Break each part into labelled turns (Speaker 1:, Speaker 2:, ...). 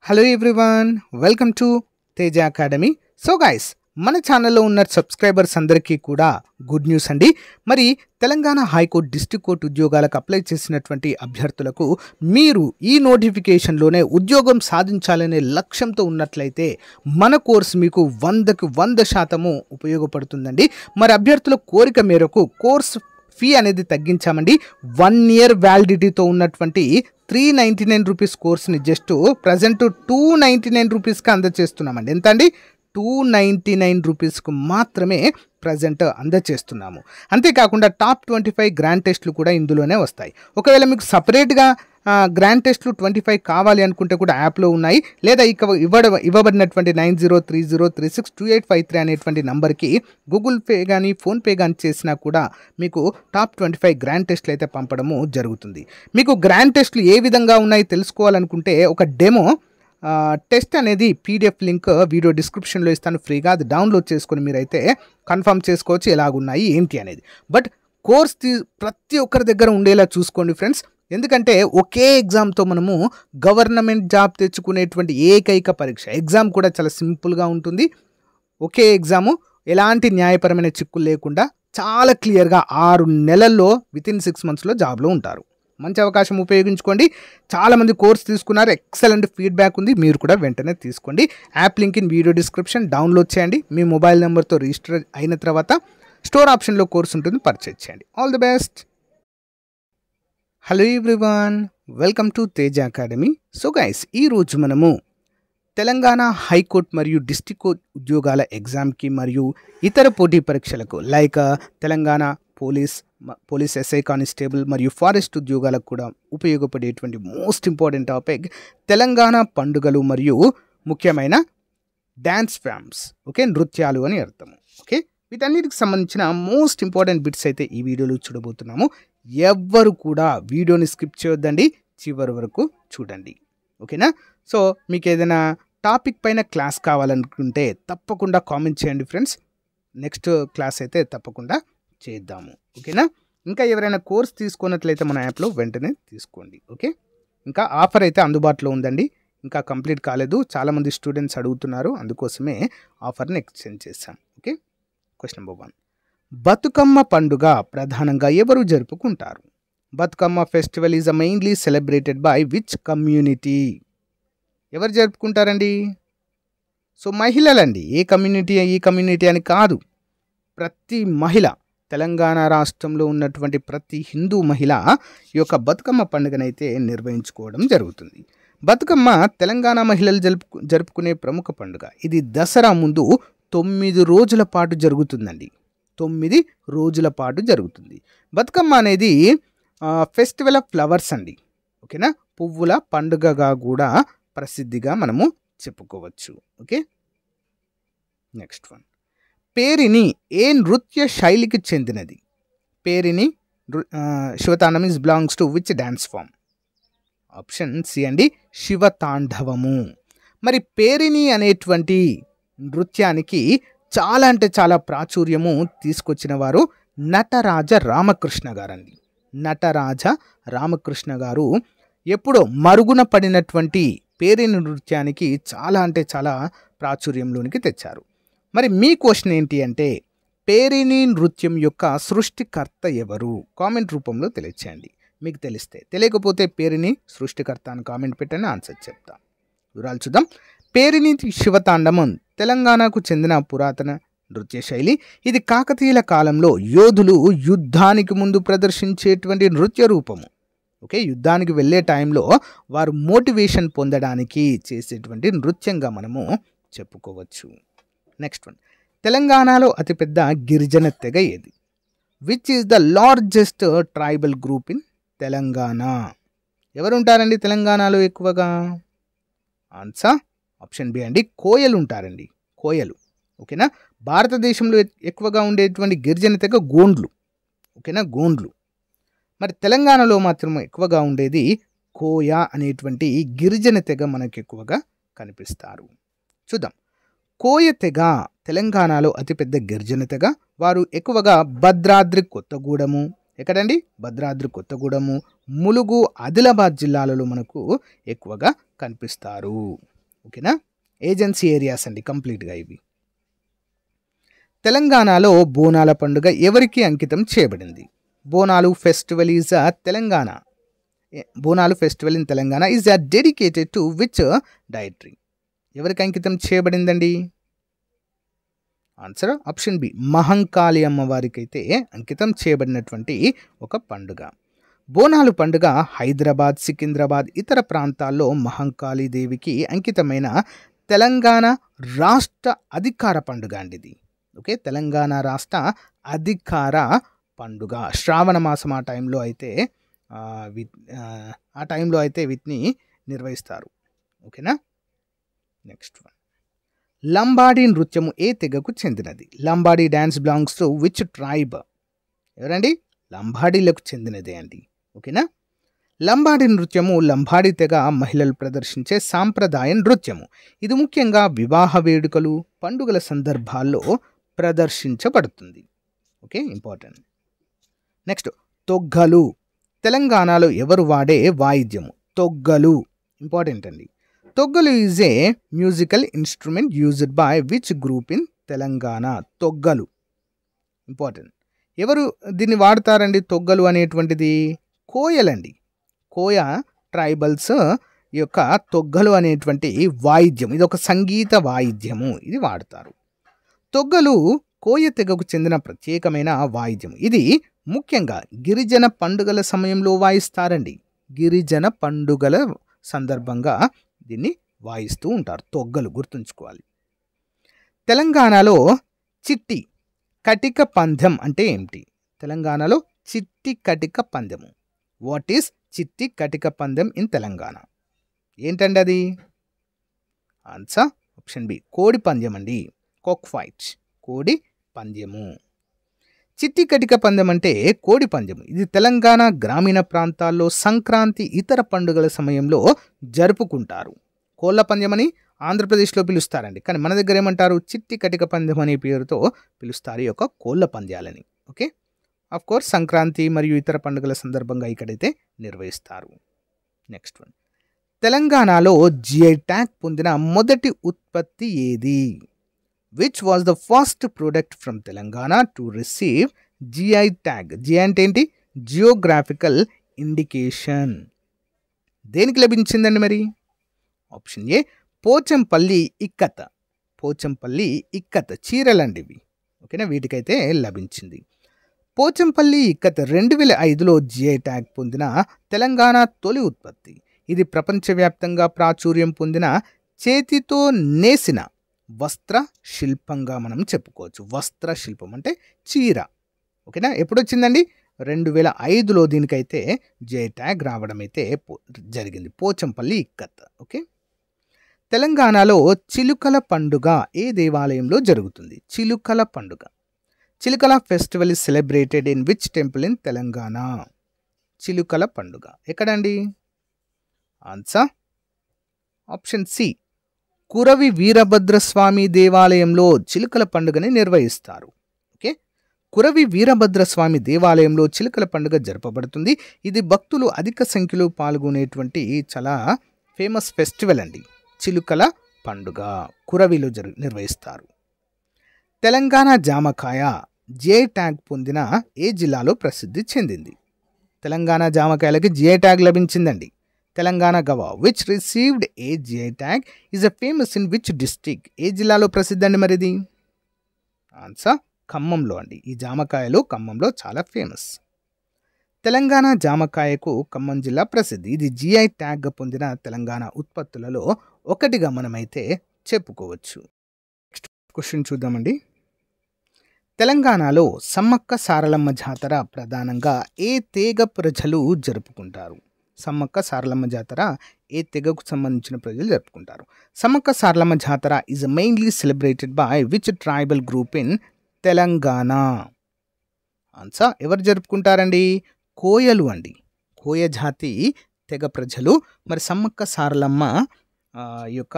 Speaker 1: Hello everyone, welcome to Teja academy. So guys, మన ఛానల్లో ఉన్న సబ్స్క్రైబర్స్ అందరికీ కూడా గుడ్ న్యూస్ అండి. మరి తెలంగాణ హైకోర్టు డిస్ట్రిక్ట్ కోర్టు ఉద్యోగాలకు అప్లై చేసినటువంటి అభ్యర్థులకు మీరు ఈ నోటిఫికేషన్లోనే ఉద్యోగం సాధించాలనే లక్ష్యంతో ఉన్నట్లయితే మన కోర్సు మీకు 100కి 100% ఉపయోగపడుతుందండి. మరి అభ్యర్థుల కోరిక మేరకు కోర్సు ఫీ అనేది తగ్గించామండి. 1 ఇయర్ వ్యాలిడిటీతో ఉన్నటువంటి 399 రూపీస్ కోర్స్ని జస్ట్ ప్రజెంట్ 299 రూపీస్కి అందజేస్తున్నామండి. ఎంత అండి? 299 రూపీస్కు మాత్రమే ప్రజెంట్ అందజేస్తున్నాము. అంతేకాకుండా టాప్ 25 గ్రాండ్ టెస్ట్లు కూడా ఇందులోనే వస్తాయి. ఒకవేళ మీకు సపరేట్గా గ్రాండ్ టెస్ట్లు 25 కావాలి అనుకుంటే కూడా యాప్లో ఉన్నాయి, లేదా ఇవ్వబడినటువంటి 9030362853 అనేటువంటి నంబర్కి గూగుల్ పే కానీ ఫోన్పే కానీ చేసినా కూడా మీకు టాప్ 25 గ్రాండ్ టెస్ట్లు అయితే పంపడము జరుగుతుంది. మీకు గ్రాండ్ టెస్ట్లు ఏ విధంగా ఉన్నాయి తెలుసుకోవాలనుకుంటే ఒక డెమో టెస్ట్ అనేది పీడిఎఫ్ లింక్ వీడియో డిస్క్రిప్షన్లో ఇస్తాను, ఫ్రీగా అది డౌన్లోడ్ చేసుకొని మీరైతే కన్ఫర్మ్ చేసుకోవచ్చు ఎలాగున్నాయి ఏంటి అనేది. బట్ కోర్స్ ప్రతి ఒక్కరి దగ్గర ఉండేలా చూసుకోండి ఫ్రెండ్స్. ఎందుకంటే ఒకే ఎగ్జామ్తో మనము గవర్నమెంట్ జాబ్ తెచ్చుకునేటువంటి ఏకైక పరీక్ష. ఎగ్జామ్ కూడా చాలా సింపుల్గా ఉంటుంది. ఒకే ఎగ్జాము, ఎలాంటి న్యాయపరమైన చిక్కులు లేకుండా చాలా క్లియర్గా 6 నెలల్లో వితిన్ 6 మంత్స్లో జాబ్లో ఉంటారు. మంచి అవకాశం ఉపయోగించుకోండి. చాలామంది కోర్స్ తీసుకున్నారు, ఎక్సలెంట్ ఫీడ్బ్యాక్ ఉంది. మీరు కూడా వెంటనే తీసుకోండి. App link in video description, download చేయండి. మీ మొబైల్ నెంబర్తో రిజిస్టర్ అయిన తర్వాత స్టోర్ ఆప్షన్లో కోర్స్ ఉంటుంది, పర్చేజ్ చేయండి. All the best. Hello everyone, welcome to Teja academy. So guys, ఈరోజు మనము తెలంగాణ హైకోర్టు మరియు డిస్ట్రిక్ట్ కోర్ట్ ఉద్యోగాల ఎగ్జామ్కి మరియు ఇతర పోటీ పరీక్షలకు like Telangana police SI constable మరియు ఫారెస్ట్ ఉద్యోగాలకు కూడా ఉపయోగపడేటువంటి మోస్ట్ ఇంపార్టెంట్ టాపిక్ తెలంగాణ పండుగలు మరియు ముఖ్యమైన డ్యాన్స్ ఫామ్స్, ఓకే, నృత్యాలు అని అర్థం. ఓకే, వీటన్నిటికి సంబంధించిన మోస్ట్ ఇంపార్టెంట్ బిట్స్ అయితే ఈ వీడియోలో చూడబోతున్నాము. ఎవ్వరు కూడా వీడియోని స్కిప్ చేయొద్దండి, చివరి వరకు చూడండి. ఓకేనా? సో మీకు ఏదైనా టాపిక్ పైన క్లాస్ కావాలనుకుంటే తప్పకుండా కామెంట్ చేయండి ఫ్రెండ్స్. నెక్స్ట్ క్లాస్ అయితే తప్పకుండా చేద్దాము. ఓకేనా? ఇంకా ఎవరైనా కోర్స్ తీసుకున్నట్లయితే మన యాప్లో వెంటనే తీసుకోండి. ఓకే, ఇంకా ఆఫర్ అయితే అందుబాటులో ఉందండి, ఇంకా కంప్లీట్ కాలేదు. చాలామంది స్టూడెంట్స్ అడుగుతున్నారు, అందుకోసమే ఆఫర్ని ఎక్స్టెండ్ చేశాం. ఓకే, క్వశ్చన్ నెంబర్ 1, బతుకమ్మ పండుగ ప్రధానంగా ఎవరు జరుపుకుంటారు? Bathukamma festival is mainly celebrated by which community? ఎవరు జరుపుకుంటారండి? సో మహిళలండి. ఏ కమ్యూనిటీ, ఈ కమ్యూనిటీ అని కాదు, ప్రతి మహిళ, తెలంగాణ రాష్ట్రంలో ఉన్నటువంటి ప్రతి హిందూ మహిళ ఈ యొక్క బతుకమ్మ పండుగనైతే నిర్వహించుకోవడం జరుగుతుంది. బతుకమ్మ తెలంగాణ మహిళలు జరుపుకునే ప్రముఖ పండుగ. ఇది దసరా ముందు 9 రోజుల పాటు జరుగుతుందండి. 9 రోజుల పాటు జరుగుతుంది. బతుకమ్మ అనేది ఫెస్టివల్ ఆఫ్ ఫ్లవర్స్ అండి. ఓకేనా? పువ్వుల పండుగగా కూడా ప్రసిద్ధిగా మనము చెప్పుకోవచ్చు. ఓకే, నెక్స్ట్ వన్, పేరిణి ఏ నృత్య శైలికి చెందినది? Perini Shivatandavam is belongs to which dance form? Option C అండి, శివతాండవము. మరి పేరిణి అనేటువంటి నృత్యానికి చాలా అంటే చాలా ప్రాచుర్యము తీసుకొచ్చిన వారు నటరాజ రామకృష్ణ గారండి. నటరాజ రామకృష్ణ గారు ఎప్పుడో మరుగున పడినటువంటి పేరిణి నృత్యానికి చాలా అంటే చాలా ప్రాచుర్యంలోనికి తెచ్చారు. మరి మీ క్వశ్చన్ ఏంటి అంటే, పేరిణి నృత్యం యొక్క సృష్టికర్త ఎవరు? కామెంట్ రూపంలో తెలియచేయండి మీకు తెలిస్తే. తెలియకపోతే పేరిణి సృష్టికర్త అని కామెంట్ పెట్టని ఆన్సర్ చెప్తాం. వివరాలు చూద్దాం. పేరిణి శివతాండవం తెలంగాణకు చెందిన పురాతన నృత్య శైలి. ఇది కాకతీయుల కాలంలో యోధులు యుద్ధానికి ముందు ప్రదర్శించేటువంటి నృత్య రూపము. ఓకే, యుద్ధానికి వెళ్ళే టైంలో వారు మోటివేషన్ పొందడానికి చేసేటువంటి నృత్యంగా మనము చెప్పుకోవచ్చు. నెక్స్ట్ వన్, తెలంగాణలో అతిపెద్ద గిరిజన తెగ ఏది? Which is the largest tribal group in Telangana? ఎవరు ఉంటారండి తెలంగాణలో ఎక్కువగా? ఆన్సర్ ఆప్షన్ బి అండి, కోయలు ఉంటారండి. కోయలు. ఓకేనా? భారతదేశంలో ఎక్కువగా ఉండేటువంటి గిరిజన తెగ గోండ్లు. ఓకేనా? గోండ్లు. మరి తెలంగాణలో మాత్రం ఎక్కువగా ఉండేది కోయ అనేటువంటి గిరిజన తెగ మనకు ఎక్కువగా కనిపిస్తారు. చూద్దాం. కోయ తెగ తెలంగాణలో అతిపెద్ద గిరిజన తెగ. వారు ఎక్కువగా భద్రాద్రి కొత్తగూడెము, ఎక్కడండి? భద్రాద్రి కొత్తగూడెము, ములుగు, ఆదిలాబాద్ జిల్లాలలో మనకు ఎక్కువగా కనిపిస్తారు. ఓకేనా. ఏజెన్సీ ఏరియాస్ అండి కంప్లీట్గా ఇవి. తెలంగాణలో బోనాల పండుగ ఎవరికి అంకితం చేయబడింది? Bonalu festival is Telangana. Bonalu festival in Telangana is dedicated to which dietary? ఎవరికి అంకితం చేయబడిందండి? ఆన్సర్ ఆప్షన్ బి, మహంకాళి అమ్మవారికి అయితే అంకితం చేయబడినటువంటి ఒక పండుగ. బోనాలు పండుగ హైదరాబాద్, సికింద్రాబాద్ ఇతర ప్రాంతాల్లో మహంకాళి దేవికి అంకితమైన తెలంగాణ రాష్ట్ర అధికార పండుగ అండి ఇది. ఓకే, తెలంగాణ రాష్ట్ర అధికార పండుగ. శ్రావణ మాసం ఆ టైంలో అయితే వీటిని నిర్వహిస్తారు. ఓకేనా. నెక్స్ట్ వన్, లంబాడీ నృత్యము ఏ తెగకు చెందినది? Lambadi dance belongs to which tribe? ఎవరండి? లంబాడీలకు చెందినదే అండి. ఓకేనా. లంబాడీ నృత్యము లంబాడీ తెగ మహిళలు ప్రదర్శించే సాంప్రదాయ నృత్యము. ఇది ముఖ్యంగా వివాహ వేడుకలు, పండుగల సందర్భాల్లో ప్రదర్శించబడుతుంది. Okay, important. నెక్స్ట్, తొగ్గలు తెలంగాణలో ఎవరు వాడే వాయిద్యము? తొగ్గలు ఇంపార్టెంట్ అండి. తొగ్గలు is a musical instrument used by which group in Telangana? తొగ్గలు ఇంపార్టెంట్. ఎవరు దీన్ని వాడతారండి? తొగ్గలు అనేటువంటిది కోయలండి. కోయ ట్రైబల్స్ ఈ యొక్క తొగ్గలు అనేటువంటి వాయిద్యం, ఇది ఒక సంగీత వాయిద్యము, ఇది వాడతారు. తొగ్గలు కోయ తెగకు చెందిన ప్రత్యేకమైన వాయిద్యం. ఇది ముఖ్యంగా గిరిజన పండుగల సమయంలో వాయిస్తారండి. గిరిజన పండుగల సందర్భంగా దీన్ని వాయిస్తూ ఉంటారు. తొగ్గలు గుర్తుంచుకోవాలి. తెలంగాణలో చిట్టి కటిక పందెం అంటే ఏమిటి? తెలంగాణలో చిట్టి కటిక పందెము. వాట్ ఈస్ చిట్టి కటిక పందెం ఇన్ తెలంగాణ? ఏంటండి అది? ఆన్సర్ ఆప్షన్ బి, కోడి పందెం అండి. కాక్ ఫైట్, కోడి పందెము. చిట్టి కటిక పందెం అంటే కోడి పందెం. ఇది తెలంగాణ గ్రామీణ ప్రాంతాల్లో సంక్రాంతి ఇతర పండుగల సమయంలో జరుపుకుంటారు. కోళ్ళ పందెం అని ఆంధ్రప్రదేశ్లో పిలుస్తారండి, కానీ మన దగ్గర ఏమంటారు? చిట్టి కటిక పందెం అనే పేరుతో పిలుస్తారు ఈ యొక్క కోళ్ళ పంద్యాలని. ఓకే, ఆఫ్ కోర్స్ సంక్రాంతి మరియు ఇతర పండుగల సందర్భంగా ఇక్కడైతే నిర్వహిస్తారు. నెక్స్ట్ వన్, తెలంగాణలో జిఐ ట్యాగ్ పొందిన మొదటి ఉత్పత్తి ఏది? Which was the first product from Telangana to receive GI tag? GI అంటే ఏంటి? Geographical indication. దేనికి లభించిందండి మరి? Option A, Pochampally ఇక్కత. పోచంపల్లి ఇక్కత చీరలండి ఇవి. ఓకేనా, వీటికైతే లభించింది. పోచంపల్లి ఇక్కత 2005లో జిఐ ట్యాగ్ పొందిన తెలంగాణ తొలి ఉత్పత్తి. ఇది ప్రపంచవ్యాప్తంగా ప్రాచుర్యం పొందిన చేతితో నేసిన వస్త్ర శిల్పంగా మనం చెప్పుకోవచ్చు. వస్త్ర శిల్పం అంటే చీర. ఓకేనా, ఎప్పుడు వచ్చిందండి? 2005లో దీనికైతే జిఐ ట్యాగ్ రావడం అయితే జరిగింది. పోచంపల్లి ఇక్కత్. ఓకే, తెలంగాణలో చిలుకల పండుగ ఏ దేవాలయంలో జరుగుతుంది? Chilukala Panduga. Chilukala festival is celebrated in which temple in Telangana? Chilukala Panduga ఎక్కడండి? Answer option C, Kuravi Veerabhadraswamy దేవాలయంలో చిలుకల పండుగని నిర్వహిస్తారు. ఓకే, కురవి వీరభద్రస్వామి దేవాలయంలో చిలుకల పండుగ జరపబడుతుంది. ఇది భక్తులు అధిక సంఖ్యలో పాల్గొనేటువంటి చాలా ఫేమస్ ఫెస్టివల్ అండి. చిలుకల పండుగ కురవిలో నిర్వహిస్తారు. తెలంగాణ జామకాయ జిఐ ట్యాగ్ పొందిన ఏ జిల్లాలో ప్రసిద్ధి చెందింది? తెలంగాణ జామకాయలకి జిఐ ట్యాగ్ లభించిందండి. Telangana guava which received a GI tag is a famous in which district? ఏ జిల్లాలో ప్రసిద్ధి అండి మరిది? ఆన్సర్ ఖమ్మంలో అండి. ఈ జామకాయలు ఖమ్మంలో చాలా ఫేమస్. తెలంగాణ జామకాయకు ఖమ్మం జిల్లా ప్రసిద్ధి. ఇది జిఐ ట్యాగ్ పొందిన తెలంగాణ ఉత్పత్తులలో ఒకటిగా మనమైతే చెప్పుకోవచ్చు. నెక్స్ట్ క్వశ్చన్ చూద్దామండి. తెలంగాణలో సమ్మక్క సారలమ్మ జాతర ప్రధానంగా ఏ తెగ ప్రజలు జరుపుకుంటారు? సమ్మక్క సారలమ్మ జాతర ఏ తెగకు సంబంధించిన ప్రజలు జరుపుకుంటారు? సమ్మక్క సారలమ్మ జాతర is mainly celebrated by which tribal group in Telangana? Answer ఎవరు జరుపుకుంటారండి? కోయలు అండి. కోయ జాతి తెగ ప్రజలు మరి సమ్మక్క సారలమ్మ యొక్క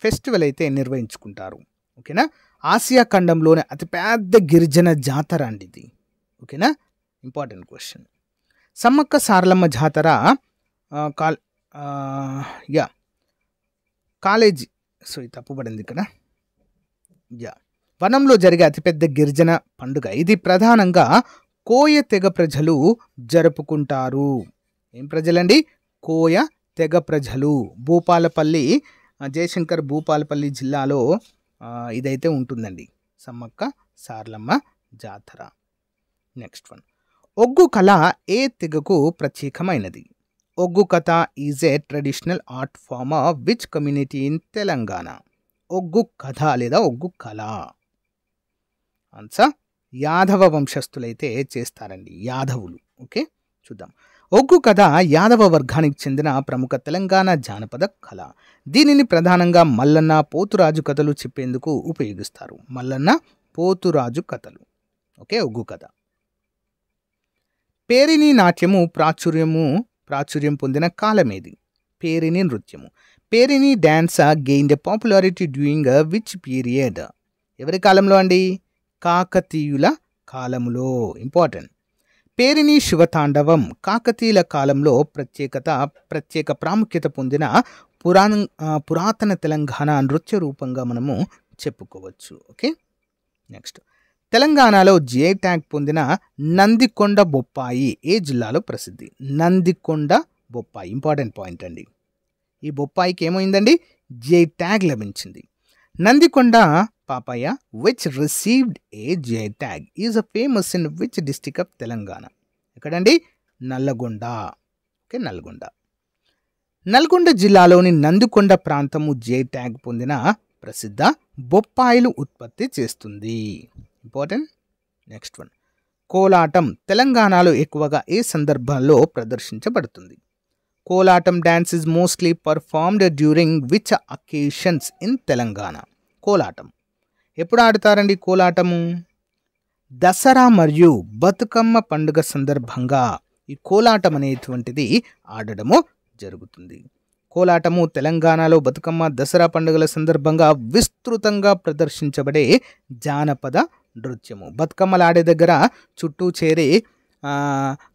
Speaker 1: ఫెస్టివల్ అయితే నిర్వహించుకుంటారు. ఓకేనా, ఆసియా ఖండంలోనే అతిపెద్ద గిరిజన జాతర అండి ఇది. ఓకేనా, ఇంపార్టెంట్ క్వశ్చన్. సమ్మక్క సారలమ్మ జాతర కాలేజీ ఇది తప్పుపడింది ఇక్కడ. వనంలో జరిగే అతిపెద్ద గిరిజన పండుగ. ఇది ప్రధానంగా కోయ తెగ ప్రజలు జరుపుకుంటారు. ఏం ప్రజలండి? కోయ తెగ ప్రజలు. భూపాలపల్లి, జయశంకర్ భూపాలపల్లి జిల్లాలో ఇదైతే ఉంటుందండి, సమ్మక్క సార్లమ్మ జాతర. నెక్స్ట్ వన్, ఒగ్గు కళ ఏ తెగకు ప్రత్యేకమైనది? Oggu Katha is a traditional art form of which community in Telangana? Oggu Katha లేదా ఒగ్గు కళ ఆన్సర్ యాదవ వంశస్థులైతే చేస్తారండి, యాదవులు. ఓకే, చూద్దాం. ఒగ్గు కథ యాదవ వర్గానికి చెందిన ప్రముఖ తెలంగాణ జానపద కళ. దీనిని ప్రధానంగా మల్లన్న, పోతురాజు కథలు చెప్పేందుకు ఉపయోగిస్తారు. మల్లన్న, పోతురాజు కథలు. ఓకే, ఒగ్గు కథ. పేరిణి నాట్యము ప్రాచుర్యం పొందిన కాలమేది? పేరిణి నృత్యము. Perini dance gained popularity during which period? ఎవరి కాలంలో అండి? కాకతీయుల కాలంలో. ఇంపార్టెంట్. పేరిణి శివతాండవం కాకతీయుల కాలంలో ప్రత్యేక ప్రాముఖ్యత పొందిన పురాతన తెలంగాణ నృత్య రూపంగా మనము చెప్పుకోవచ్చు. Okay, next. తెలంగాణలో జిఐ ట్యాగ్ పొందిన నందికొండ బొప్పాయి ఏ జిల్లాలో ప్రసిద్ధి? నందికొండ బొప్పాయి. ఇంపార్టెంట్ పాయింట్ అండి. ఈ బొప్పాయికి ఏమైందండి? జిఐ ట్యాగ్ లభించింది. Nandikonda papaya which received a GI tag is a famous in which district of Telangana? ఎక్కడండి? నల్లగొండ. ఓకే, నల్గొండ జిల్లాలోని నందికొండ ప్రాంతము జిఐ ట్యాగ్ పొందిన ప్రసిద్ధ బొప్పాయిలు ఉత్పత్తి చేస్తుంది. ఇంపార్టెంట్. నెక్స్ట్ వన్, కోలాటం తెలంగాణలో ఎక్కువగా ఏ సందర్భాల్లో ప్రదర్శించబడుతుంది? Kolatam dance is mostly performed during which occasions in Telangana? Kolatam ఎప్పుడు ఆడతారండి? కోలాటము దసరా మరియు బతుకమ్మ పండుగ సందర్భంగా ఈ కోలాటం అనేటువంటిది ఆడడము జరుగుతుంది. కోలాటము తెలంగాణలో బతుకమ్మ, దసరా పండుగల సందర్భంగా విస్తృతంగా ప్రదర్శించబడే జానపద నృత్యము. బతుకమ్మలు ఆడే దగ్గర చుట్టూ చేరి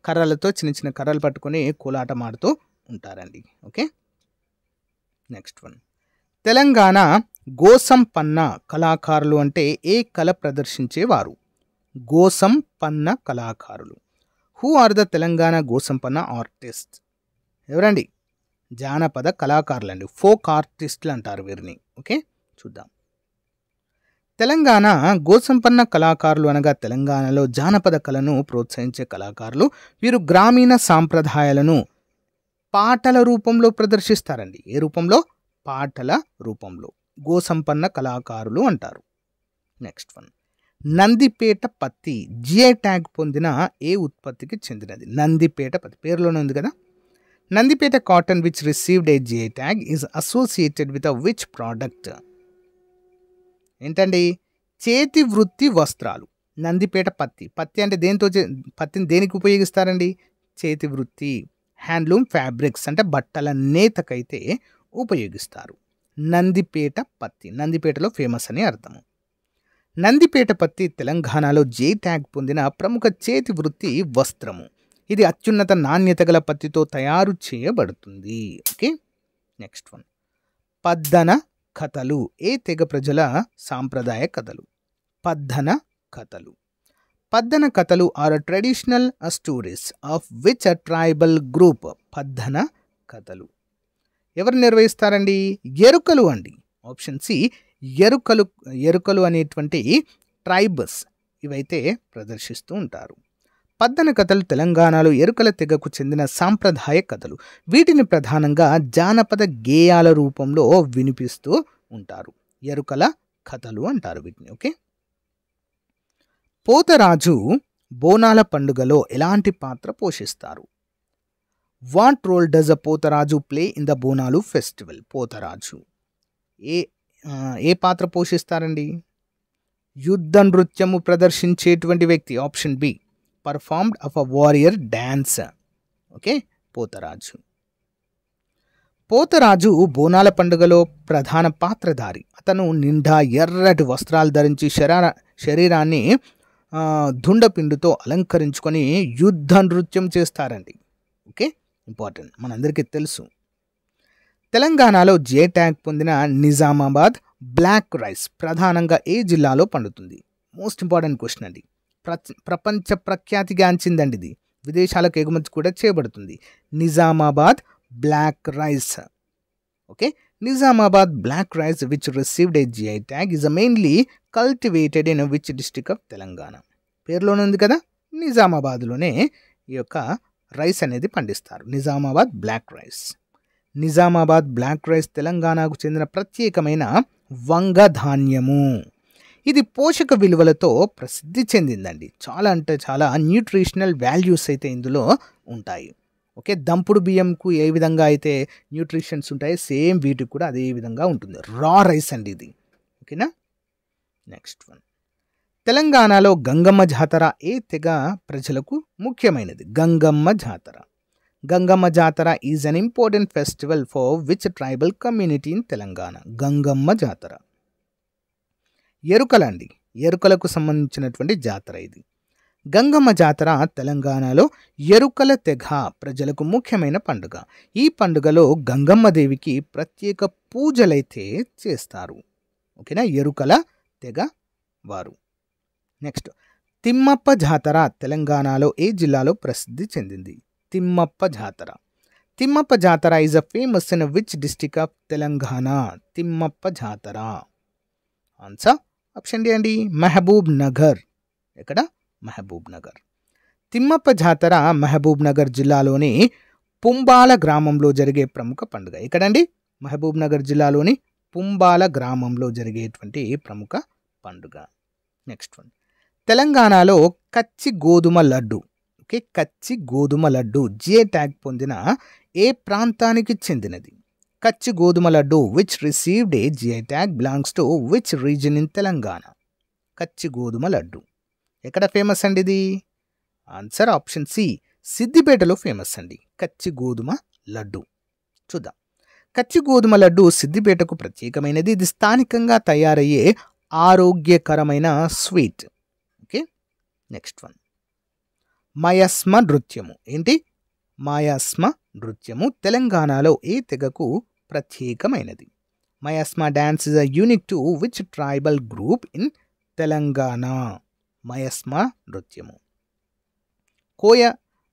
Speaker 1: కర్రలతో చిన్న కర్రలు పట్టుకొని కోలాటం ఆడుతూ ఉంటారండి. Okay, next one, Telangana Gosampanna కళాకారులు అంటే ఏ కళ ప్రదర్శించేవారు? గోసంపన్న కళాకారులు. Who are the Telangana Gosampanna artist? ఎవరండి? జానపద కళాకారులు అండి, ఫోక్ ఆర్టిస్టులు అంటారు వీరిని. ఓకే, చూద్దాం. తెలంగాణ గోసంపన్న కళాకారులు అనగా తెలంగాణలో జానపద కళను ప్రోత్సహించే కళాకారులు. వీరు గ్రామీణ సాంప్రదాయాలను పాటల రూపంలో ప్రదర్శిస్తారండి. ఏ రూపంలో? పాటల రూపంలో. గోసంపన్న కళాకారులు అంటారు. నెక్స్ట్ వన్, నందిపేట పత్తి జిఐ ట్యాగ్ పొందిన ఏ ఉత్పత్తికి చెందినది? నందిపేట పత్తి పేరులోనే ఉంది కదా. Nandipet cotton which received a GI tag is associated with which product? ఏంటండి? చేతి వృత్తి వస్త్రాలు. నందిపేట పత్తి. పత్తి అంటే పత్తిని దేనికి ఉపయోగిస్తారండి? చేతి వృత్తి, హ్యాండ్లూమ్ ఫ్యాబ్రిక్స్ అంటే బట్టల నేతకైతే ఉపయోగిస్తారు. నందిపేట పత్తి, నందిపేటలో ఫేమస్ అని అర్థము. నందిపేట పత్తి తెలంగాణలో జిఐ ట్యాగ్ పొందిన ప్రముఖ చేతి వృత్తి వస్త్రము. ఇది అత్యున్నత నాణ్యత గల పత్తితో తయారు చేయబడుతుంది. ఓకే, నెక్స్ట్ వన్, పద్దన కథలు ఏ తెగ ప్రజల సాంప్రదాయ కథలు? పద్దన కథలు. పద్దన కథలు are traditional stories of which tribal group? Paddana కథలు ఎవరు నిర్వహిస్తారండి? ఎరుకలు అండి. ఆప్షన్ సి ఎరుకలు అనేటువంటి ట్రైబల్స్ ఇవైతే ప్రదర్శిస్తూ ఉంటారు. పద్దన కథలు తెలంగాణలో ఎరుకల తెగకు చెందిన సాంప్రదాయ కథలు. వీటిని ప్రధానంగా జానపద గేయాల రూపంలో వినిపిస్తూ ఉంటారు. ఎరుకల కథలు అంటారు వీటిని. ఓకే, పోతరాజు బోనాల పండుగలో ఎలాంటి పాత్ర పోషిస్తారు? What role does a Pothuraju play in the Bonalu festival? Pothuraju ఏ పాత్ర పోషిస్తారండి? యుద్ధ నృత్యము ప్రదర్శించేటువంటి వ్యక్తి. Option B, performed of a warrior dance. Okay, Pothuraju బోనాల పండుగలో ప్రధాన పాత్రధారి. అతను నిండా ఎర్రటి వస్త్రాలు ధరించి శరీరాన్ని దుండపిండుతో అలంకరించుకొని యుద్ధ నృత్యం చేస్తారండి. ఓకే, ఇంపార్టెంట్, మనందరికీ తెలుసు. తెలంగాణలో జిఐ ట్యాగ్ పొందిన నిజామాబాద్ బ్లాక్ రైస్ ప్రధానంగా ఏ జిల్లాలో పండుతుంది? మోస్ట్ ఇంపార్టెంట్ క్వశ్చన్ అండి. ప్రపంచ ప్రఖ్యాతిగాంచిందండి ఇది. విదేశాలకు ఎగుమతి కూడా చేయబడుతుంది. Nizamabad black rice. Okay, Nizamabad black rice which received a GI tag is mainly cultivated in which district of Telangana? పేరులోనే ఉంది కదా, నిజామాబాద్లోనే ఈ యొక్క రైస్ అనేది పండిస్తారు. Nizamabad black rice. Nizamabad black rice తెలంగాణకు చెందిన ప్రత్యేకమైన వంగ ధాన్యము. ఇది పోషక విలువలతో ప్రసిద్ధి చెందిందండి. చాలా అంటే చాలా న్యూట్రిషనల్ వాల్యూస్ అయితే ఇందులో ఉంటాయి. ఓకే, దంపుడు బియ్యంకు ఏ విధంగా అయితే న్యూట్రిషన్స్ ఉంటాయి, సేమ్ వీటికి కూడా అదే విధంగా ఉంటుంది. రా రైస్ అండి ఇది. ఓకేనా, నెక్స్ట్ వన్. తెలంగాణలో గంగమ్మ జాతర ఏ తెగ ప్రజలకు ముఖ్యమైనది? గంగమ్మ జాతర. గంగమ్మ జాతర is an important festival for which tribal community in Telangana? Gangamma జాతర. ఎరుకల అండి, ఎరుకలకు సంబంధించినటువంటి జాతర ఇది. గంగమ్మ జాతర తెలంగాణలో ఎరుకల తెగ ప్రజలకు ముఖ్యమైన పండుగ. ఈ పండుగలో గంగమ్మ దేవికి ప్రత్యేక పూజలైతే చేస్తారు. ఓకేనా, ఎరుకల తెగ వారు. నెక్స్ట్, తిమ్మప్ప జాతర తెలంగాణలో ఏ జిల్లాలో ప్రసిద్ధి చెందింది? Thimmappa Jatara. Timmappa Jatara is a famous in which district of Telangana? Timmappa Jatara. Answer option D అండి, మహబూబ్ నగర్. ఎక్కడ? మహబూబ్ నగర్. తిమ్మప్ప జాతర మహబూబ్ నగర్ జిల్లాలోని పుంబాల గ్రామంలో జరిగే ప్రముఖ పండుగ. ఎక్కడండి? మహబూబ్ నగర్ జిల్లాలోని పుంబాల గ్రామంలో జరిగేటువంటి ప్రముఖ పండుగ. Next one. తెలంగాణలో కచ్చి గోధుమ లడ్డు. ఓకే, కచ్చి గోధుమ లడ్డు జిఐ ట్యాగ్ పొందిన ఏ ప్రాంతానికి చెందినది? కచ్చి గోధుమ laddu which received a GI tag belongs to which reason in Telangana? కచ్చి గోధుమ లడ్డు ఎక్కడ ఫేమస్ అండి ఇది? ఆన్సర్ ఆప్షన్ సి, సిద్దిపేటలో ఫేమస్ అండి కచ్చి గోధుమ లడ్డు. చూద్దాం. కచ్చి గోధుమ లడ్డు సిద్దిపేటకు ప్రత్యేకమైనది. ఇది స్థానికంగా తయారయ్యే ఆరోగ్యకరమైన sweet. Okay, next one. Mayasma నృత్యము ఏంటి? మయస్మ నృత్యము తెలంగాణలో ఏ తెగకు ప్రత్యేకమైనది? Mayasma dance is a unique to which tribal group in Telangana? Mayasma నృత్యము కోయ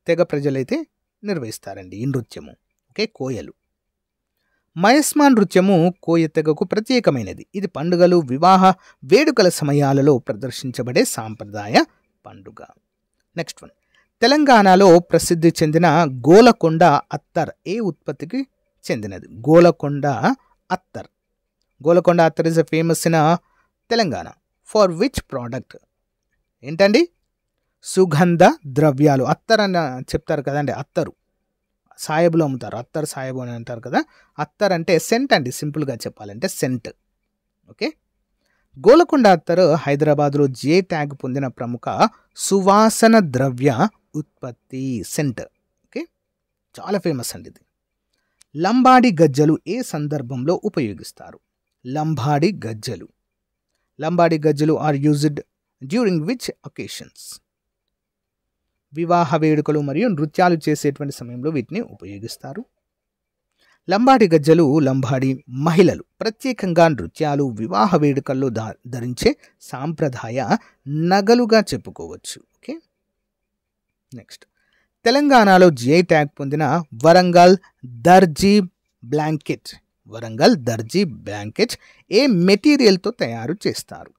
Speaker 1: తెగ ప్రజలైతే నిర్వహిస్తారండి ఈ నృత్యము. ఓకే, కోయలు. మయస్మ నృత్యము కోయ తెగకు ప్రత్యేకమైనది. ఇది పండుగలు, వివాహ వేడుకల సమయాలలో ప్రదర్శించబడే సాంప్రదాయ పండుగ. Next one. తెలంగాణలో ప్రసిద్ధి చెందిన గోలకొండ అత్తర్ ఏ ఉత్పత్తికి చెందినది? గోలకొండ అత్తర్. గోలకొండ అత్తర్ is a famous in Telangana for which product? ఏంటండి? సుగంధ ద్రవ్యాలు. అత్తర్ అని చెప్తారు కదండి, అత్తరు సాయబులు అమ్ముతారు. అత్తర్ సాయబు అని అంటారు కదా. అత్తర్ అంటే సెంట్ అండి, సింపుల్గా చెప్పాలంటే సెంట్. ఓకే, గోలకొండ అత్తరు హైదరాబాద్లో జిఐ ట్యాగ్ పొందిన ప్రముఖ సువాసన ద్రవ్య ఉత్పత్తి, సెంట్. ఓకే, చాలా ఫేమస్ అండి ఇది. లంబాడి గజ్జలు ఏ సందర్భంలో ఉపయోగిస్తారు? లంబాడి గజ్జలు. లంబాడి గజ్జలు are used during which occasions? వివాహ వేడుకలు మరియు నృత్యాలు చేసేటువంటి సమయంలో వీటిని ఉపయోగిస్తారు. లంబాడి గజ్జలు లంబాడి మహిళలు ప్రత్యేకంగా నృత్యాలు, వివాహ వేడుకల్లో ధరించే సాంప్రదాయ నగలుగా చెప్పుకోవచ్చు. Okay, next. తెలంగాణలో జిఐ ట్యాగ్ పొందిన వరంగల్ దర్జీ బ్లాంకెట్. వరంగల్ దర్జీ బ్లాంకెట్ ఏ మెటీరియల్తో తయారు చేస్తారు?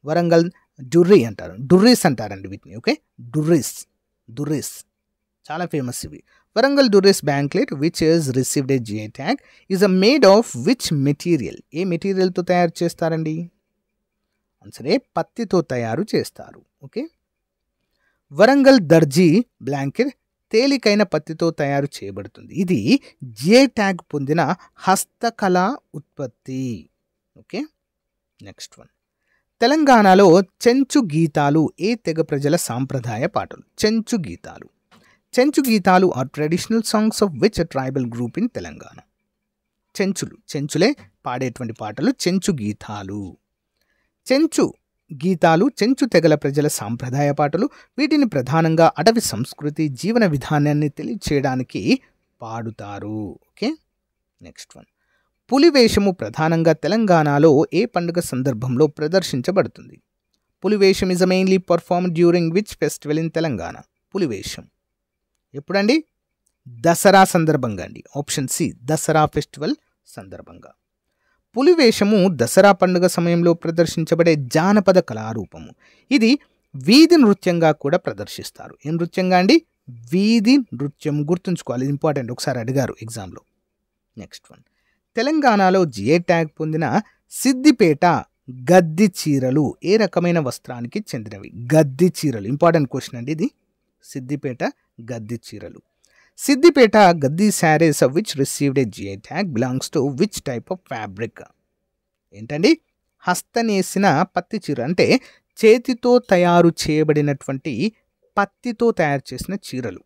Speaker 1: వరంగల్ డుర్రీ అంటారు, డుర్రీస్ అంటారండి వీటిని. ఓకే, డుర్రీస్. డుర్రీస్ చాలా ఫేమస్ ఇవి. Warangal durries blanket which is received a GI tag is a made of which material? ఏ మెటీరియల్తో తయారు చేస్తారండి? ఆన్సరే పత్తితో తయారు చేస్తారు. ఓకే, వరంగల్ దర్జీ బ్లాంకెట్ తేలికైన పత్తితో తయారు చేయబడుతుంది. ఇది జిఐ ట్యాగ్ పొందిన హస్తకళా ఉత్పత్తి. Okay, next one. తెలంగాణలో చెంచు గీతాలు ఏ తెగ ప్రజల సాంప్రదాయ పాటలు? చెంచు గీతాలు. చెంచు గీతాలు are traditional songs of which tribal group in Telangana? చెంచులే పాడేటువంటి పాటలు చెంచు గీతాలు. చెంచు గీతాలు చెంచు తెగల ప్రజల సాంప్రదాయ పాటలు. వీటిని ప్రధానంగా అటవీ సంస్కృతి, జీవన విధానాన్ని తెలియచేయడానికి పాడుతారు. Okay, next one. పులివేషము ప్రధానంగా తెలంగాణలో ఏ పండుగ సందర్భంలో ప్రదర్శించబడుతుంది? Pulivesham is mainly perform during which festival in Telangana? Pulivesham ఎప్పుడండి? దసరా సందర్భంగా అండి. ఆప్షన్ సి, దసరా ఫెస్టివల్ సందర్భంగా. పులివేషము దసరా పండుగ సమయంలో ప్రదర్శించబడే జానపద కళారూపము. ఇది వీధి నృత్యంగా కూడా ప్రదర్శిస్తారు. ఏ నృత్యంగా అండి? వీధి నృత్యం. గుర్తుంచుకోవాలి, ఇంపార్టెంట్, ఒకసారి అడిగారు ఎగ్జామ్లో. నెక్స్ట్ వన్, తెలంగాణలో జిఐ ట్యాగ్ పొందిన సిద్దిపేట గద్ది చీరలు ఏ రకమైన వస్త్రానికి చెందినవి? గద్ది చీరలు, ఇంపార్టెంట్ క్వశ్చన్ అండి ఇది. సిద్దిపేట గద్ది చీరలు. Siddipet Gaddi saris which received a GI tag belongs to which type of fabric? ఏంటండి? హస్తనేసిన పత్తి చీర, అంటే చేతితో తయారు చేయబడినటువంటి పత్తితో తయారు చేసిన చీరలు.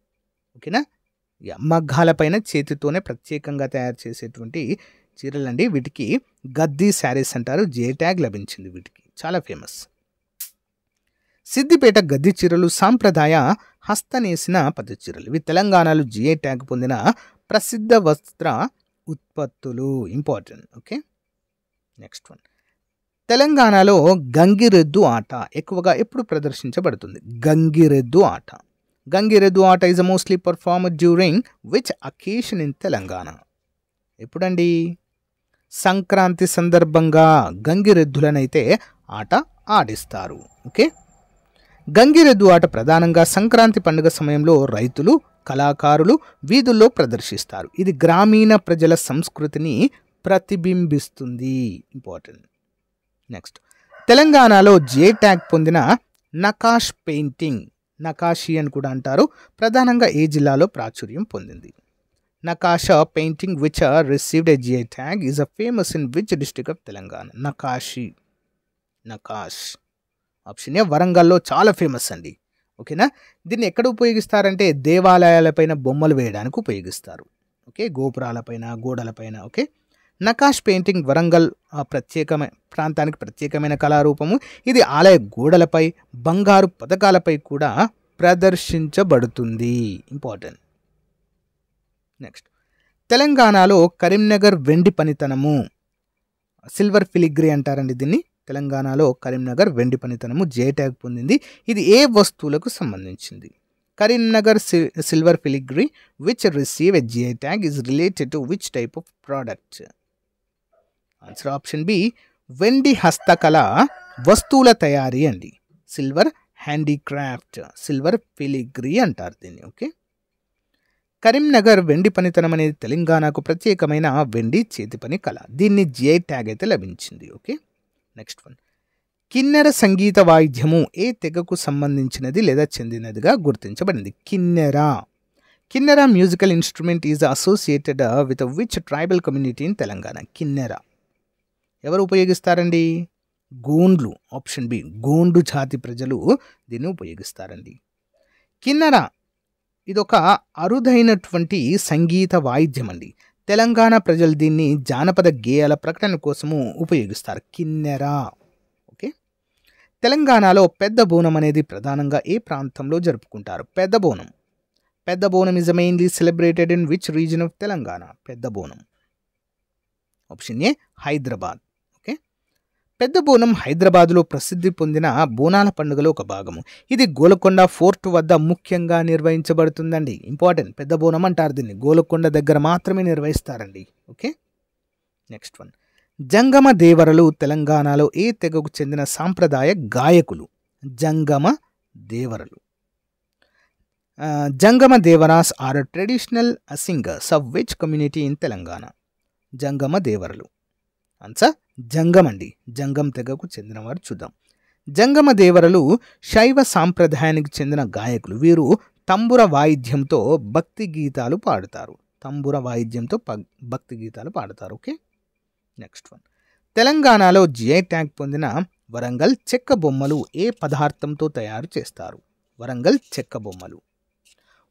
Speaker 1: ఓకేనా? మగ్గాలపైన చేతితోనే ప్రత్యేకంగా తయారు చేసేటువంటి చీరలండి. వీటికి గద్ది శారీస్ అంటారు. జిఐ ట్యాగ్ లభించింది వీటికి, చాలా ఫేమస్. సిద్దిపేట గద్ది చీరలు సాంప్రదాయ హస్తనేసిన పత్తి చీరలు. ఇవి తెలంగాణలో జిఐ ట్యాగ్ పొందిన ప్రసిద్ధ వస్త్ర ఉత్పత్తులు. ఇంపార్టెంట్. ఓకే, నెక్స్ట్ వన్, తెలంగాణలో గంగిరెద్దు ఆట ఎక్కువగా ఎప్పుడు ప్రదర్శించబడుతుంది? గంగిరెద్దు ఆట. గంగిరెద్దు ఆట is mostly performed during which occasion in Telangana? ఎప్పుడండి? సంక్రాంతి సందర్భంగా గంగిరెద్దులనైతే ఆట ఆడిస్తారు. ఓకే, గంగిరెద్దు ఆట ప్రధానంగా సంక్రాంతి పండుగ సమయంలో రైతులు, కళాకారులు వీధుల్లో ప్రదర్శిస్తారు. ఇది గ్రామీణ ప్రజల సంస్కృతిని ప్రతిబింబిస్తుంది. ఇంపార్టెంట్. నెక్స్ట్, తెలంగాణలో జిఐ ట్యాగ్ పొందిన నకాష్ పెయింటింగ్, నకాషి అని కూడా అంటారు, ప్రధానంగా ఏ జిల్లాలో ప్రాచుర్యం పొందింది? Nakasha painting which received a GI tag is famous in which district of Telangana? Nakashi, Nakash. Option A, వరంగల్లో చాలా ఫేమస్ అండి. ఓకేనా? దీన్ని ఎక్కడ ఉపయోగిస్తారంటే దేవాలయాలపైన బొమ్మలు వేయడానికి ఉపయోగిస్తారు. ఓకే, గోపురాలపైన, గోడలపైన. ఓకే, నకాష్ పెయింటింగ్ వరంగల్ ప్రత్యేకమైన ప్రాంతానికి ప్రత్యేకమైన కళారూపము. ఇది ఆలయ గోడలపై, బంగారు పథకాలపై కూడా ప్రదర్శించబడుతుంది. ఇంపార్టెంట్. నెక్స్ట్, తెలంగాణలో కరీంనగర్ వెండి పనితనము, సిల్వర్ ఫిలిగ్రీ అంటారండి దీన్ని. తెలంగాణలో కరీంనగర్ వెండి పనితనము జిఐ ట్యాగ్ పొందింది. ఇది ఏ వస్తువులకు సంబంధించింది? Karimnagar silver filigree which receive a GI tag is related to which type of product? Answer option B, వెండి హస్తకళ వస్తువుల తయారీ అండి. సిల్వర్ హ్యాండీక్రాఫ్ట్, సిల్వర్ ఫిలిగ్రీ అంటారు దీన్ని. ఓకే, కరీంనగర్ వెండి పనితనం అనేది తెలంగాణకు ప్రత్యేకమైన వెండి చేతి పని కళ. దీన్ని జిఐ ట్యాగ్ అయితే లభించింది. ఓకే, నెక్స్ట్ వన్, కిన్నెర సంగీత వాయిద్యము ఏ తెగకు సంబంధించినది లేదా చెందినదిగా గుర్తించబడింది? కిన్నెర. కిన్నెర musical instrument is associated with which tribal community in Telangana? కిన్నెర ఎవరు ఉపయోగిస్తారండి? గోండ్లు. ఆప్షన్ బి, గోండు జాతి ప్రజలు దీన్ని ఉపయోగిస్తారండి. కిన్నెర ఇదొక అరుదైనటువంటి సంగీత వాయిద్యం అండి. తెలంగాణ ప్రజలు దీన్ని జానపద గేయాల ప్రకటన కోసము ఉపయోగిస్తారు. కిన్నెర. ఓకే, తెలంగాణలో పెద్ద బోనం అనేది ప్రధానంగా ఏ ప్రాంతంలో జరుపుకుంటారు? పెద్ద బోనం. పెద్ద బోనం is mainly celebrated in which region of Telangana? పెద్ద బోనం. Option A, Hyderabad. ఓకే, పెద్ద బోనం హైదరాబాద్లో ప్రసిద్ధి పొందిన బోనాల పండుగలో ఒక భాగము. ఇది గోలకొండ ఫోర్ట్ వద్ద ముఖ్యంగా నిర్వహించబడుతుందండి. ఇంపార్టెంట్. పెద్ద బోనం అంటారు దీన్ని. గోలకొండ దగ్గర మాత్రమే నిర్వహిస్తారండి. ఓకే, నెక్స్ట్ వన్, జంగమ దేవరలు తెలంగాణలో ఏ తెగకు చెందిన సాంప్రదాయ గాయకులు? జంగమ దేవరలు. Jangama Devaras are traditional singers of which community in Telangana? Jangama దేవరలు. ఆన్సర్ జంగం అండి. జంగం తెగకు చెందినవారు. చూద్దాం. జంగమ దేవరలు శైవ సాంప్రదాయానికి చెందిన గాయకులు. వీరు తంబుర వాయిద్యంతో భక్తి గీతాలు పాడుతారు. తంబుర వాయిద్యంతో భక్తి గీతాలు పాడతారు. ఓకే, నెక్స్ట్ వన్, తెలంగాణలో జిఐ ట్యాగ్ పొందిన వరంగల్ చెక్క బొమ్మలు ఏ పదార్థంతో తయారు చేస్తారు? వరంగల్ చెక్క బొమ్మలు.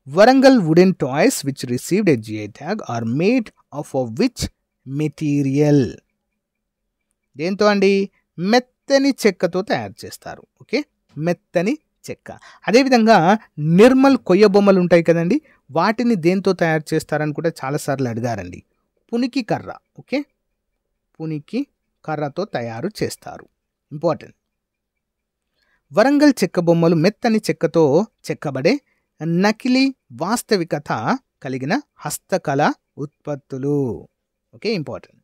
Speaker 1: Warangal wooden toys which received a GI tag are made of which material? దేంతో అండి? మెత్తని చెక్కతో తయారు చేస్తారు. ఓకే, మెత్తని చెక్క. అదేవిధంగా నిర్మల్ కొయ్య బొమ్మలు ఉంటాయి కదండి, వాటిని దేంతో తయారు చేస్తారని కూడా చాలాసార్లు అడిగారండి. పునికి కర్ర. ఓకే, పునికి కర్రతో తయారు చేస్తారు. ఇంపార్టెంట్. వరంగల్ చెక్క బొమ్మలు మెత్తని చెక్కతో చెక్కబడే నకిలీ వాస్తవికత కలిగిన హస్తకళ ఉత్పత్తులు. Okay, important.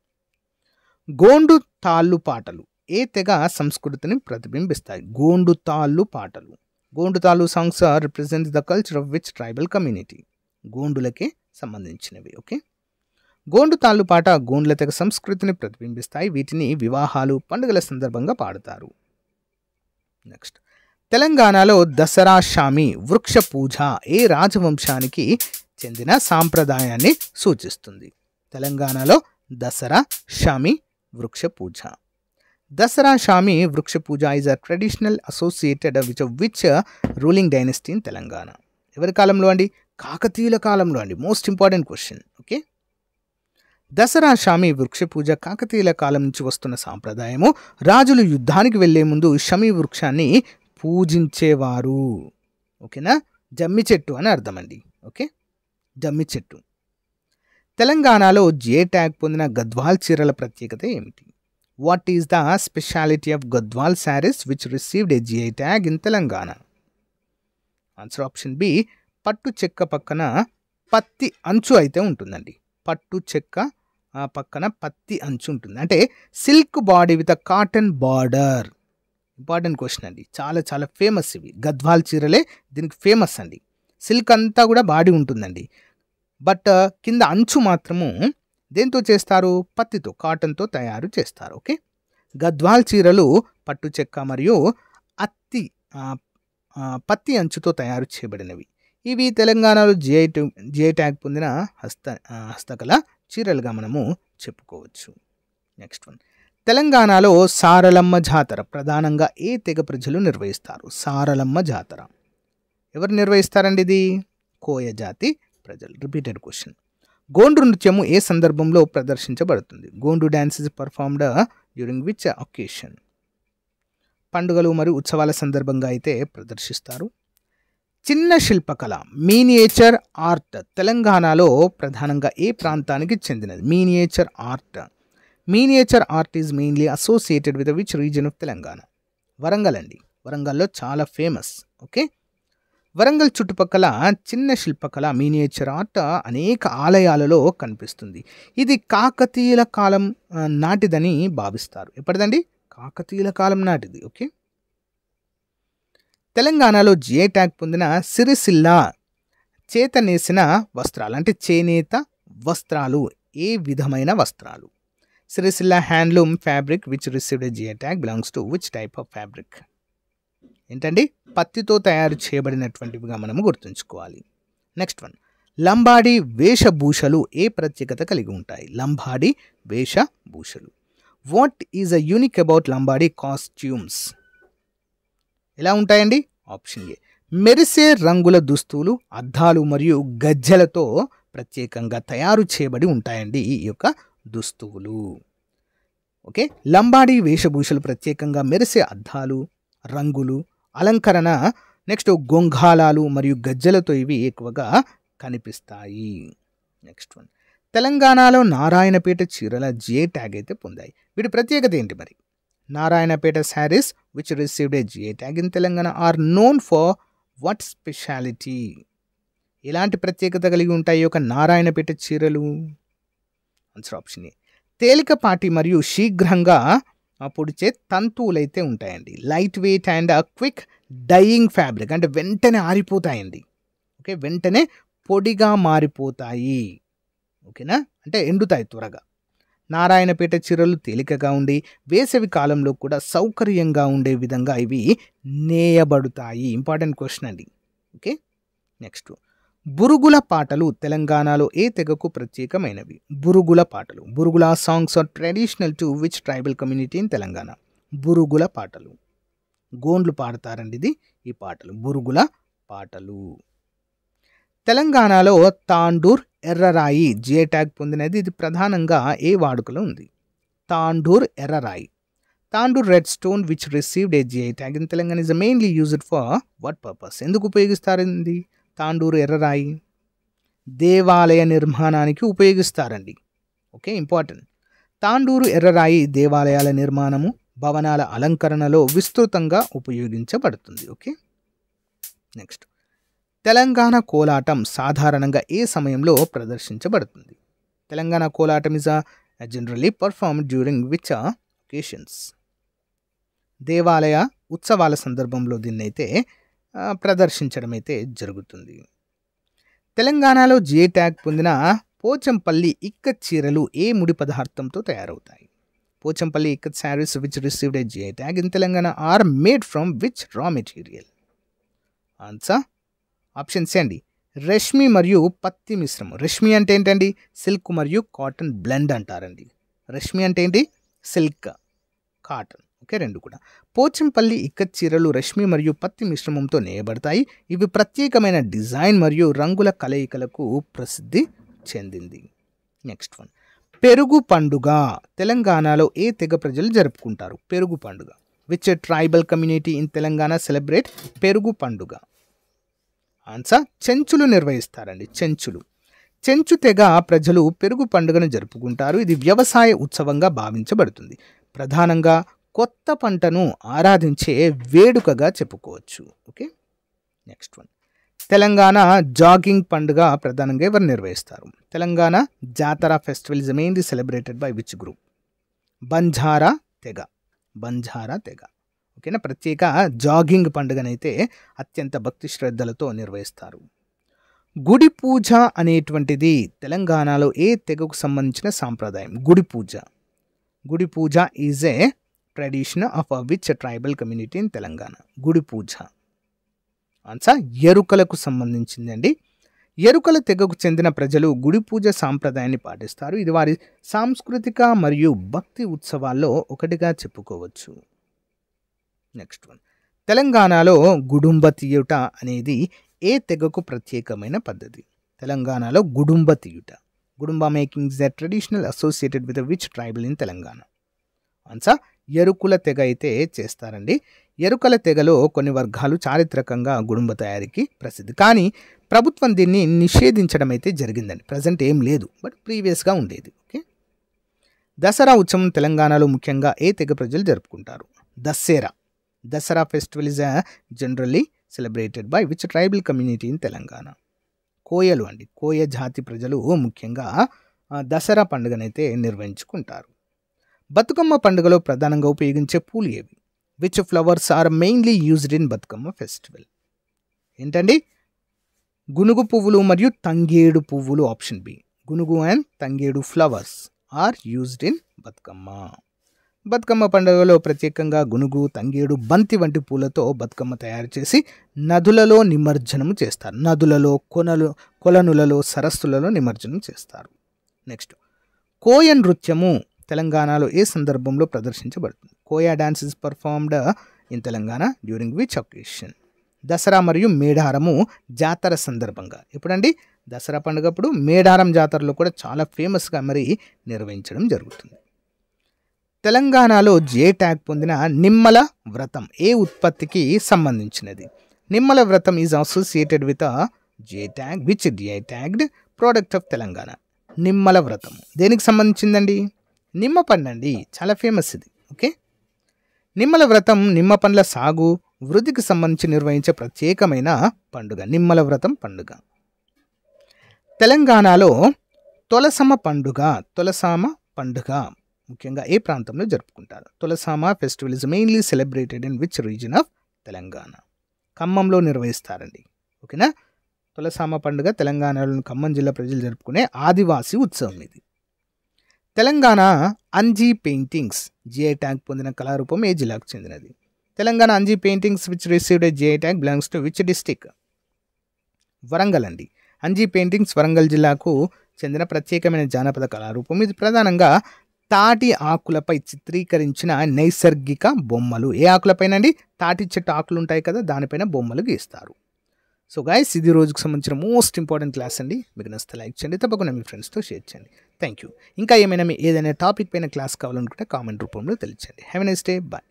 Speaker 1: గోండు తాళ్ళు పాటలు ఏ తెగ సంస్కృతిని ప్రతిబింబిస్తాయి? గోండు తాళ్ళు పాటలు. గోండు తాళ్ళు songs represent the culture of which tribal community? గోండులకే సంబంధించినవి. ఓకే, గోండు తాళ్ళు పాట గోండ్ల తెగ సంస్కృతిని ప్రతిబింబిస్తాయి. వీటిని వివాహాలు, పండుగల సందర్భంగా పాడతారు. నెక్స్ట్, తెలంగాణలో దసరా షామి వృక్ష పూజ ఏ రాజవంశానికి చెందిన సాంప్రదాయాన్ని సూచిస్తుంది? తెలంగాణలో దసరా షామి వృక్ష పూజ. Dasara Shami Vriksha Puja is a traditional associated which ruling dynasty in Telangana. ఎవరి కాలంలో అండి? కాకతీయుల కాలంలో అండి. Most important question. Okay, Dasara Shami Vriksha Puja కాకతీయుల కాలం నుంచి వస్తున్న సాంప్రదాయము. రాజులు యుద్ధానికి వెళ్లే ముందు షమి వృక్షాన్ని పూజించేవారు. ఓకేనా, జమ్మి చెట్టు అని అర్థం అండి. ఓకే, జమ్మి చెట్టు. తెలంగాణలో జిఐ ట్యాగ్ పొందిన గద్వాల్ చీరల ప్రత్యేకత ఏమిటి? What is the speciality of Gadwal saris which received a GI tag in Telangana? Answer option B, పట్టు చెక్క పక్కన పత్తి అంచు అయితే ఉంటుందండి. పట్టు చెక్క పక్కన పత్తి అంచు ఉంటుంది. అంటే silk body with a cotton border. Important question అండి. చాలా చాలా ఫేమస్ ఇవి. గద్వాల్ చీరలే దీనికి ఫేమస్ అండి. సిల్క్ అంతా కూడా బాడీ ఉంటుందండి. బట్ కింద అంచు మాత్రము దేంతో చేస్తారు? పత్తితో, కాటన్తో తయారు చేస్తారు. ఓకే, గద్వాల్ చీరలు పట్టు చెక్క మరియు పత్తి అంచుతో తయారు చేయబడినవి. ఇవి తెలంగాణలో జిఐ ట్యాగ్ పొందిన హస్తకళ చీరలుగా మనము చెప్పుకోవచ్చు. నెక్స్ట్ వన్, తెలంగాణలో సారలమ్మ జాతర ప్రధానంగా ఏ తెగ ప్రజలు నిర్వహిస్తారు? సారలమ్మ జాతర ఎవరు నిర్వహిస్తారండి? ఇది కోయ జాతి ప్రజలు. Repeated question. గోండు నృత్యము ఏ సందర్భంలో ప్రదర్శించబడుతుంది? Gond dance is performed during which occasion? పండుగలు మరియు ఉత్సవాల సందర్భంగా అయితే ప్రదర్శిస్తారు. చిన్న శిల్పకళ మీనియేచర్ ఆర్ట్ తెలంగాణలో ప్రధానంగా ఏ ప్రాంతానికి చెందినది? Miniature art. Miniature art is mainly associated with which region of Telangana? Warangal అండి. వరంగల్లో చాలా ఫేమస్. ఓకే, వరంగల్ చుట్టుపక్కల చిన్న శిల్పకళ మీనియేచర్ ఆర్ట్ అనేక ఆలయాలలో కనిపిస్తుంది. ఇది కాకతీయుల కాలం నాటిదని భావిస్తారు. ఎప్పటిదండి? కాకతీయుల కాలం నాటిది. ఓకే, తెలంగాణలో జిఐ ట్యాగ్ పొందిన సిరిసిల్ల చేత నేసిన వస్త్రాలు అంటే చేనేత వస్త్రాలు ఏ విధమైన వస్త్రాలు? Sircilla handloom fabric which received GI tag belongs to which type of fabric? ఏంటండి? పత్తితో తయారు చేయబడినటువంటివిగా మనము గుర్తుంచుకోవాలి. నెక్స్ట్ వన్, లంబాడి వేషభూషలు ఏ ప్రత్యేకత కలిగి ఉంటాయి? లంబాడి వేషభూషలు. What is a unique about Lambadi costumes? ఎలా ఉంటాయండి? ఆప్షన్ ఏ, మెరిసే రంగుల దుస్తులు, అద్దాలు మరియు గజ్జెలతో ప్రత్యేకంగా తయారు చేయబడి ఉంటాయండి ఈ యొక్క దుస్తువులు. ఓకే, లంబాడి వేషభూషలు ప్రత్యేకంగా మెరిసే అద్దాలు, రంగులు, అలంకరణ, నెక్స్ట్ గొంగాలాలు మరియు గజ్జెలతో ఇవి ఎక్కువగా కనిపిస్తాయి. నెక్స్ట్ వన్, తెలంగాణలో నారాయణపేట చీరల జిఐ ట్యాగ్ అయితే పొందాయి. వీటి ప్రత్యేకత ఏంటి మరి? Narayanpet saris which received a GI tag in Telangana are known for what speciality? ఎలాంటి ప్రత్యేకత కలిగి ఉంటాయి ఒక నారాయణపేట చీరలు? ఆన్సర్ ఆప్షన్ ఏ, తేలికపాటి మరియు శీఘ్రంగా పొడిచే తంతువులైతే ఉంటాయండి. Light weight and quick drying fabric అంటే వెంటనే ఆరిపోతాయండి. ఓకే, వెంటనే పొడిగా మారిపోతాయి. ఓకేనా, అంటే ఎండుతాయి త్వరగా. నారాయణపేట చీరలు తేలికగా ఉండి వేసవి కాలంలో కూడా సౌకర్యంగా ఉండే విధంగా ఇవి నేయబడతాయి. ఇంపార్టెంట్ క్వశ్చన్ అండి. ఓకే, నెక్స్ట్, బురుగుల పాటలు తెలంగాణలో ఏ తెగకు ప్రత్యేకమైనవి? బురుగుల పాటలు. బురుగుల songs are traditional to which tribal community in Telangana? బురుగుల పాటలు. గోండ్లు పాడతారండి ఇది ఈ పాటలు, బురుగుల పాటలు. తెలంగాణలో తాండూర్ ఎర్రరాయి జిఐ ట్యాగ్ పొందినది. ఇది ప్రధానంగా ఏ వాడుకలో ఉంది? తాండూర్ ఎర్రరాయి. Tandur red stone which received a GI tag in Telangana is mainly used for what purpose? ఎందుకు ఉపయోగిస్తారండి తాండూరు ఎర్రరాయి? దేవాలయ నిర్మాణానికి ఉపయోగిస్తారండి. Okay, important. తాండూరు ఎర్రరాయి దేవాలయాల నిర్మాణము, భవనాల అలంకరణలో విస్తృతంగా ఉపయోగించబడుతుంది. ఓకే, నెక్స్ట్ తెలంగాణ కోలాటం సాధారణంగా ఏ సమయంలో ప్రదర్శించబడుతుంది? Telangana Kolatam is generally performed during which occasions? దేవాలయ ఉత్సవాల సందర్భంలో దీన్నైతే ప్రదర్శించడం అయితే జరుగుతుంది. తెలంగాణలో జిఐ ట్యాగ్ పొందిన పోచంపల్లి ఇక్కత్ చీరలు ఏ ముడి పదార్థంతో తయారవుతాయి? Pochampally ikat saris which received a GI tag in Telangana are made from which raw material? Answer option C అండి, రష్మి మరియు పత్తి మిశ్రమం. రష్మి అంటే ఏంటండి? సిల్క్ మరియు కాటన్ బ్లెండ్ అంటారండి. రష్మి అంటే ఏంటి? Silk, cotton. ఓకే, రెండు కూడా. పోచంపల్లి ఇక్కత్ చీరలు రష్మి మరియు పత్తి మిశ్రమంతో నేయబడతాయి. ఇవి ప్రత్యేకమైన డిజైన్ మరియు రంగుల కలయికలకు ప్రసిద్ధి చెందింది. నెక్స్ట్ వన్, పెరుగు పండుగ తెలంగాణలో ఏ తెగ ప్రజలు జరుపుకుంటారు? పెరుగు పండుగ. Which tribal community in Telangana celebrate పెరుగు పండుగ? ఆన్సర్ చెంచులు నిర్వహిస్తారండి. చెంచు తెగ ప్రజలు పెరుగు పండుగను జరుపుకుంటారు. ఇది వ్యవసాయ ఉత్సవంగా భావించబడుతుంది. ప్రధానంగా కొత్త పంటను ఆరాధించే వేడుకగా చెప్పుకోవచ్చు. Okay, next one, Telangana jogging పండుగ ప్రధానంగా ఎవరు నిర్వహిస్తారు? తెలంగాణ జాతర festival is mainly celebrated by which group? Banjara తెగ. ఓకేనా, ప్రత్యేక జాగింగ్ పండుగనైతే అత్యంత భక్తి శ్రద్ధలతో నిర్వహిస్తారు. గుడి పూజ అనేటువంటిది తెలంగాణలో ఏ తెగకు సంబంధించిన సాంప్రదాయం? Gudi Puja is a tradition of which tribal community in Telangana? Gudi Puja answer ఎరుకలకు సంబంధించిందండి. ఎరుకల తెగకు చెందిన ప్రజలు గుడి పూజ సాంప్రదాయాన్ని పాటిస్తారు. ఇది వారి సాంస్కృతిక మరియు భక్తి ఉత్సవాల్లో ఒకటిగా చెప్పుకోవచ్చు. నెక్స్ట్ వన్, తెలంగాణలో గుడుంబ తీయుట అనేది ఏ తెగకు ప్రత్యేకమైన పద్ధతి? తెలంగాణలో గుడుంబ తీయుట, gudumba making is a traditional associated with which tribal in Telangana? Answer Erukula తెగ అయితే చేస్తారండి. ఎరుకల తెగలో కొన్ని వర్గాలు చారిత్రకంగా గుడుంబ తయారీకి ప్రసిద్ధి, కానీ ప్రభుత్వం దీన్ని నిషేధించడం అయితే జరిగిందండి. ప్రజెంట్ ఏం లేదు, బట్ ప్రీవియస్గా ఉండేది. ఓకే, దసరా ఉత్సవం తెలంగాణలో ముఖ్యంగా ఏ తెగ ప్రజలు జరుపుకుంటారు? Dasara festival is generally celebrated by which tribal community in Telangana? కోయలు అండి. కోయ జాతి ప్రజలు ముఖ్యంగా దసరా పండుగనైతే నిర్వహించుకుంటారు. బతుకమ్మ పండుగలో ప్రధానంగా ఉపయోగించే పూలు ఏవి? Which flowers are mainly used in Bathukamma festival? ఏంటండి? గునుగు పువ్వులు మరియు తంగేడు పువ్వులు. ఆప్షన్ బి, గునుగు అండ్ తంగేడు flowers are used in Bathukamma. Bathukamma పండుగలో ప్రత్యేకంగా గునుగు, తంగేడు, బంతి వంటి పూలతో బతుకమ్మ తయారు చేసి నదులలో నిమజ్జనం చేస్తారు. నదులలో, కొలనులలో, సరస్సులలో నిమజ్జనం చేస్తారు. నెక్స్ట్, కోయ నృత్యము తెలంగాణలో ఏ సందర్భంలో ప్రదర్శించబడుతుంది? Koya dance is performed in Telangana during which occasion? Dasara మరియు మేడారము జాతర సందర్భంగా. ఎప్పుడండి? దసరా పండుగప్పుడు. మేడారం జాతరలో కూడా చాలా ఫేమస్గా మరి నిర్వహించడం జరుగుతుంది. తెలంగాణలో జిఐ ట్యాగ్ పొందిన నిమ్మల వ్రతం ఏ ఉత్పత్తికి సంబంధించినది? నిమ్మల వ్రతం is associated with GI tag which GI tagged product of Telangana? Nimmala వ్రతం దేనికి సంబంధించిందండి? నిమ్మ పండు అండి, చాలా ఫేమస్ ఇది. ఓకే, నిమ్మల వ్రతం నిమ్మ పండ్ల సాగు వృద్ధికి సంబంధించి నిర్వహించే ప్రత్యేకమైన పండుగ నిమ్మల వ్రతం పండుగ. తెలంగాణలో తొలసమ పండుగ ముఖ్యంగా ఏ ప్రాంతంలో జరుపుకుంటారు? Tolasama festival is mainly celebrated in which region of Telangana? ఖమ్మంలో నిర్వహిస్తారండి. ఓకేనా, తొలసామ పండుగ తెలంగాణలోని ఖమ్మం జిల్లా ప్రజలు జరుపుకునే ఆదివాసీ ఉత్సవం ఇది. Telangana Anji paintings GI tag పొందిన కళారూపం ఏ జిల్లాకు చెందినది? Telangana Anji paintings which received a GI tag belongs to which district? Warangal అండి. అంజీ పెయింటింగ్స్ వరంగల్ జిల్లాకు చెందిన ప్రత్యేకమైన జానపద కళారూపం. ఇది ప్రధానంగా తాటి ఆకులపై చిత్రీకరించిన నైసర్గిక బొమ్మలు. ఏ ఆకులపైన అండి? తాటి చెట్టు ఆకులు ఉంటాయి కదా, దానిపైన బొమ్మలు గీస్తారు. సో గైస్, ఇది రోజుకు సంబంధించిన మోస్ట్ ఇంపార్టెంట్ క్లాస్ అండి. మీకు నచ్చితే లైక్ చేయండి, తప్పకుండా మీ ఫ్రెండ్స్తో షేర్ చేయండి. Thank you. ఇంకా ఏమైనా ఏదైనా టాపిక్ పైన క్లాస్ కావాలనుకుంటే కామెంట్ రూపంలో తెలియచేయండి. Have a nice day. Bye.